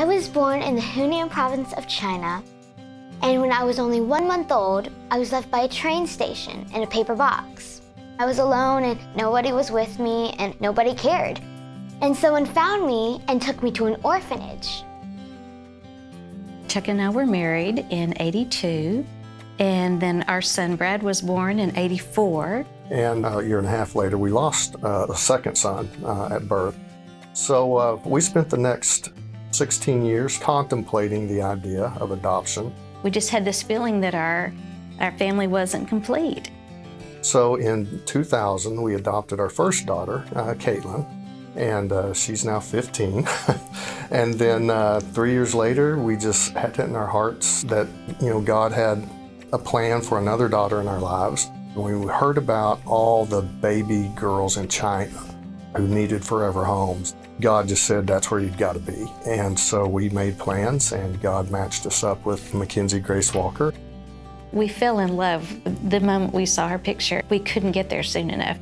I was born in the Hunan province of China, and when I was only 1 month old, I was left by a train station in a paper box. I was alone and nobody was with me and nobody cared. And someone found me and took me to an orphanage. Chuck and I were married in '82, and then our son Brad was born in '84. And a year and a half later, we lost a second son at birth. So we spent the next 16 years contemplating the idea of adoption. We just had this feeling that our family wasn't complete. So in 2000, we adopted our first daughter, Caitlin, and she's now 15. And then 3 years later, we just had it in our hearts that, God had a plan for another daughter in our lives. When we heard about all the baby girls in China who needed forever homes, God just said that's where you've got to be. And so we made plans, and God matched us up with Kenize Walker. We fell in love the moment we saw her picture. We couldn't get there soon enough.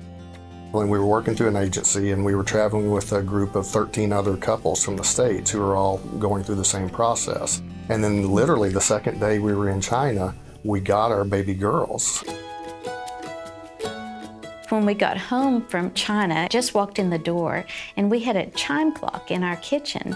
When we were working through an agency, and we were traveling with a group of 13 other couples from the States who were all going through the same process. And then literally the second day we were in China, we got our baby girls. When we got home from China, just walked in the door, and we had a chime clock in our kitchen.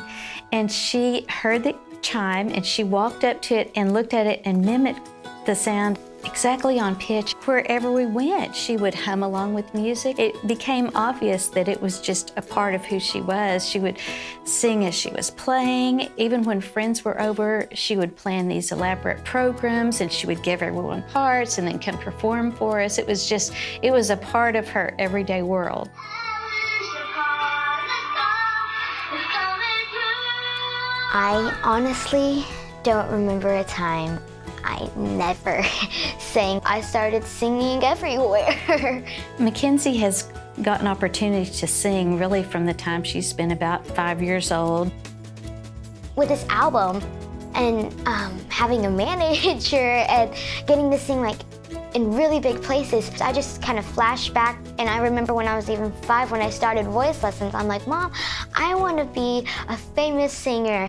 And she heard the chime, and she walked up to it and looked at it and mimicked the sound exactly on pitch. Wherever we went, she would hum along with music. It became obvious that it was just a part of who she was. She would sing as she was playing. Even when friends were over, she would plan these elaborate programs, and she would give everyone parts and then come perform for us. It was a part of her everyday world. I honestly don't remember a time I never sang. I started singing everywhere. Mackenzie has got an opportunity to sing really from the time she's been about 5 years old. With this album and having a manager and getting to sing in really big places, I just kind of flashed back, and I remember when I was even 5 when I started voice lessons. I'm like, Mom, I want to be a famous singer.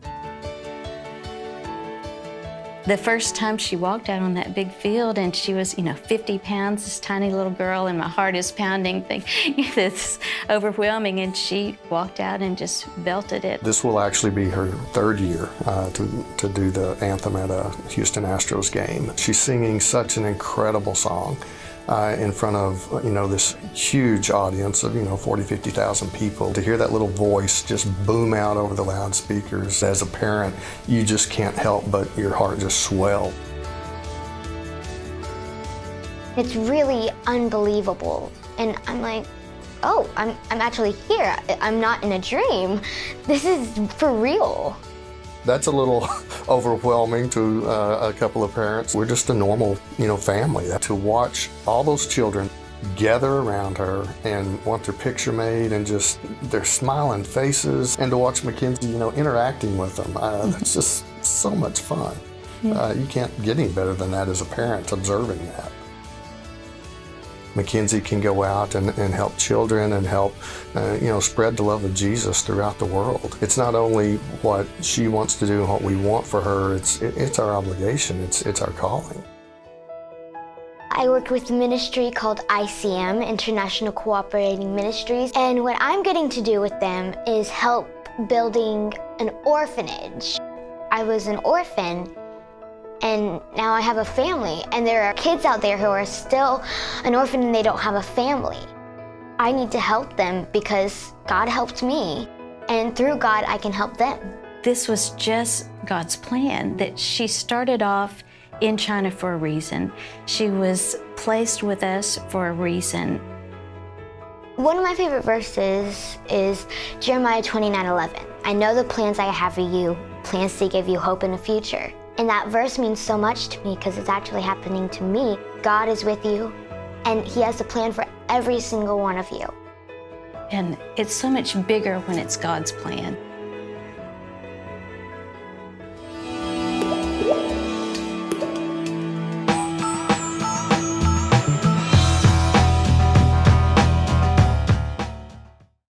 The first time she walked out on that big field, and she was, 50 pounds, this tiny little girl, and my heart is pounding, it's overwhelming, and she walked out and just belted it. This will actually be her 3rd year to do the anthem at a Houston Astros game. She's singing such an incredible song in front of, this huge audience of, 40, 50,000 people. To hear that little voice just boom out over the loudspeakers, as a parent, you just can't help but your heart just swell. It's really unbelievable. And I'm like, oh, I'm actually here. I'm not in a dream. This is for real. That's a little overwhelming to a couple of parents. We're just a normal, family. To watch all those children gather around her and want their picture made, and just their smiling faces, and to watch Mackenzie, interacting with them, that's just so much fun. You can't get any better than that as a parent, observing that. Mackenzie can go out and help children and help, spread the love of Jesus throughout the world. It's not only what she wants to do and what we want for her, it's our obligation, it's our calling. I work with a ministry called ICM, International Cooperating Ministries, and what I'm getting to do with them is help building an orphanage. I was an orphan, and now I have a family, and there are kids out there who are still an orphan and they don't have a family. I need to help them because God helped me, and through God I can help them. This was just God's plan, that she started off in China for a reason. She was placed with us for a reason. One of my favorite verses is Jeremiah 29:11. I know the plans I have for you, plans to give you hope in the future. And that verse means so much to me because it's actually happening to me. God is with you, and He has a plan for every single one of you. And it's so much bigger when it's God's plan.